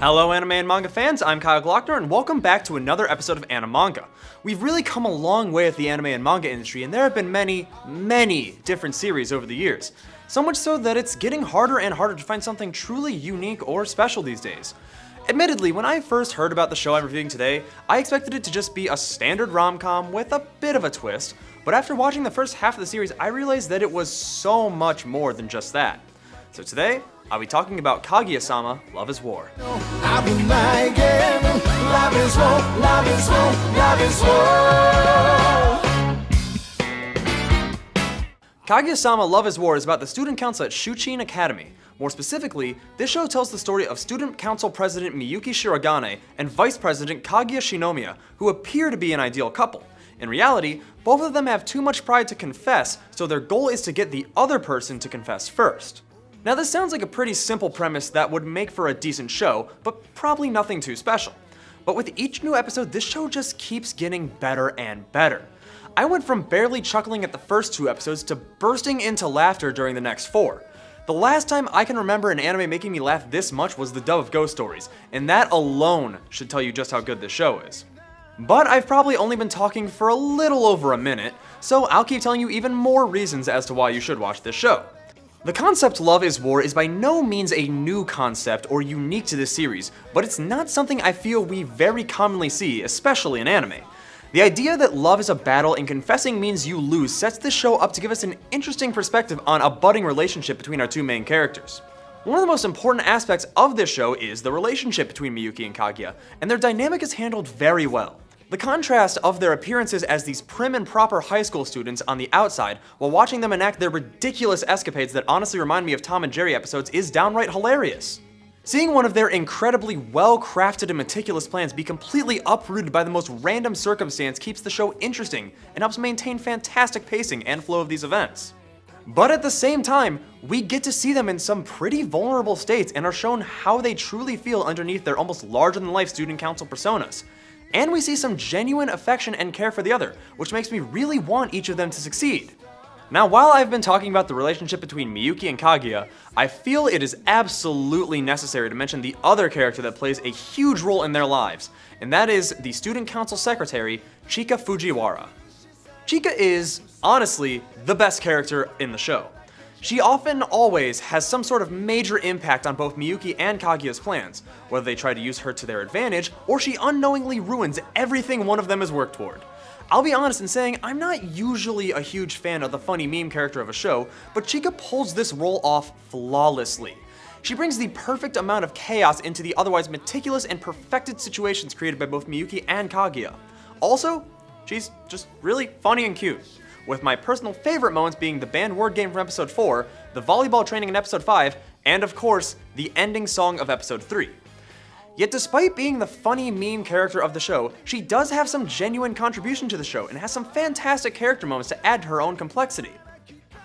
Hello anime and manga fans, I'm Kaguya-Sama and welcome back to another episode of Animanga. We've really come a long way with the anime and manga industry, and there have been many different series over the years. So much so that it's getting harder and harder to find something truly unique or special these days. Admittedly, when I first heard about the show I'm reviewing today, I expected it to just be a standard rom-com with a bit of a twist, but after watching the first half of the series, I realized that it was so much more than just that. So today, I'll be talking about Kaguya-Sama, Love is War. Kaguya-Sama, Love is War is about the student council at Shuchin Academy. More specifically, this show tells the story of student council president Miyuki Shirogane and vice president Kaguya Shinomiya, who appear to be an ideal couple. In reality, both of them have too much pride to confess, so their goal is to get the other person to confess first. Now this sounds like a pretty simple premise that would make for a decent show, but probably nothing too special. But with each new episode, this show just keeps getting better and better. I went from barely chuckling at the first 2 episodes to bursting into laughter during the next 4. The last time I can remember an anime making me laugh this much was The Dove of Ghost Stories, and that alone should tell you just how good this show is. But I've probably only been talking for a little over a minute, so I'll keep telling you even more reasons as to why you should watch this show. The concept Love is War is by no means a new concept or unique to this series, but it's not something I feel we very commonly see, especially in anime. The idea that love is a battle and confessing means you lose sets this show up to give us an interesting perspective on a budding relationship between our 2 main characters. One of the most important aspects of this show is the relationship between Miyuki and Kaguya, and their dynamic is handled very well. The contrast of their appearances as these prim and proper high school students on the outside, while watching them enact their ridiculous escapades that honestly remind me of Tom and Jerry episodes, is downright hilarious. Seeing one of their incredibly well-crafted and meticulous plans be completely uprooted by the most random circumstance keeps the show interesting and helps maintain fantastic pacing and flow of these events. But at the same time, we get to see them in some pretty vulnerable states and are shown how they truly feel underneath their almost larger-than-life student council personas. And we see some genuine affection and care for the other, which makes me really want each of them to succeed. Now, while I've been talking about the relationship between Miyuki and Kaguya, I feel it is absolutely necessary to mention the other character that plays a huge role in their lives, and that is the student council secretary, Chika Fujiwara. Chika is, honestly, the best character in the show. She often always has some sort of major impact on both Miyuki and Kaguya's plans, whether they try to use her to their advantage, or she unknowingly ruins everything one of them has worked toward. I'll be honest in saying I'm not usually a huge fan of the funny meme character of a show, but Chika pulls this role off flawlessly. She brings the perfect amount of chaos into the otherwise meticulous and perfected situations created by both Miyuki and Kaguya. Also, she's just really funny and cute, with my personal favorite moments being the banned word game from episode 4, the volleyball training in episode 5, and of course, the ending song of episode 3. Yet despite being the funny meme character of the show, she does have some genuine contribution to the show and has some fantastic character moments to add to her own complexity.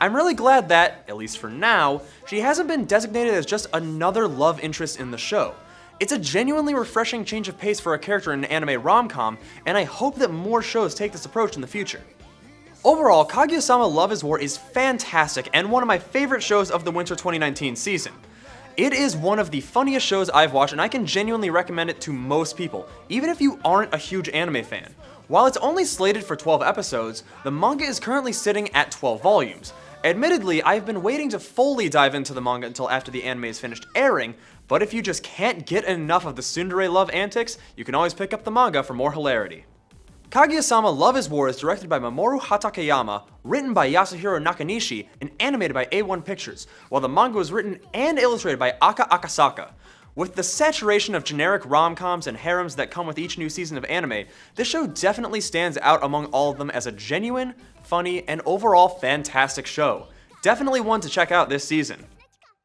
I'm really glad that, at least for now, she hasn't been designated as just another love interest in the show. It's a genuinely refreshing change of pace for a character in an anime rom-com, and I hope that more shows take this approach in the future. Overall, Kaguya-Sama Love is War is fantastic and one of my favorite shows of the winter 2019 season. It is one of the funniest shows I've watched, and I can genuinely recommend it to most people, even if you aren't a huge anime fan. While it's only slated for 12 episodes, the manga is currently sitting at 12 volumes. Admittedly, I've been waiting to fully dive into the manga until after the anime is finished airing, but if you just can't get enough of the tsundere love antics, you can always pick up the manga for more hilarity. Kaguya-Sama Love is War is directed by Mamoru Hatakeyama, written by Yasuhiro Nakanishi, and animated by A1 Pictures, while the manga was written and illustrated by Aka Akasaka. With the saturation of generic rom-coms and harems that come with each new season of anime, this show definitely stands out among all of them as a genuine, funny, and overall fantastic show. Definitely one to check out this season.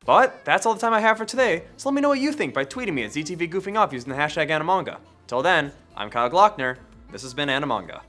But that's all the time I have for today, so let me know what you think by tweeting me at ZTVGoofingOff using the hashtag Animanga. Till then, I'm Kaguya-Sama. This has been Animanga.